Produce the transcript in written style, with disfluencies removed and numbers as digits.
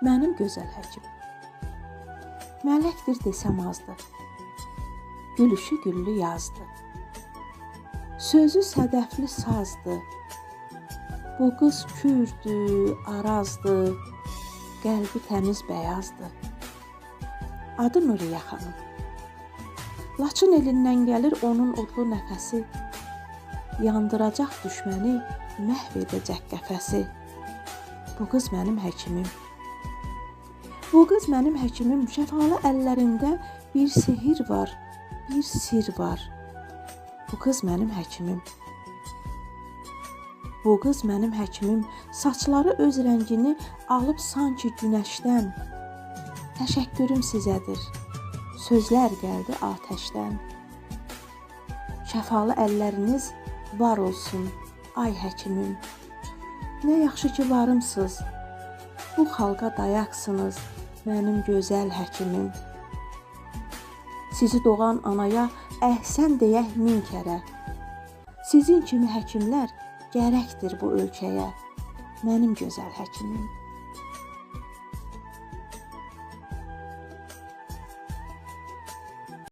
mənim gözəl həkim. Mələkdir desəm azdır, gülüşü güllü yazdı. Sözü sədəfli sazdı, bu qız kürdü, arazdı, qəlbi təmiz bəyazdı. Adı Nuriyə xanım. Laçın elindən gəlir onun odlu nəfəsi, yandıracaq düşməni, məhv edəcək qəfəsi. Bu qız mənim həkimim. Bu qız mənim həkimim, şəfalı əllərində bir sehir var, bir sir var. Bu qız mənim həkimim. Bu qız mənim həkimim, saçları öz rəngini alıb sanki günəşdən. Təşəkkürüm sizədir, sözlər gəldi atəşdən. Şəfalı əlləriniz var olsun, ay həkimim. Nə yaxşı ki varımsınız, bu xalqa dayaqsınız, mənim gözəl həkimim. Sizi doğan anaya əhsən deyək min kərə. Sizin kimi həkimlər gərəkdir bu ölkəyə, mənim gözəl həkimim.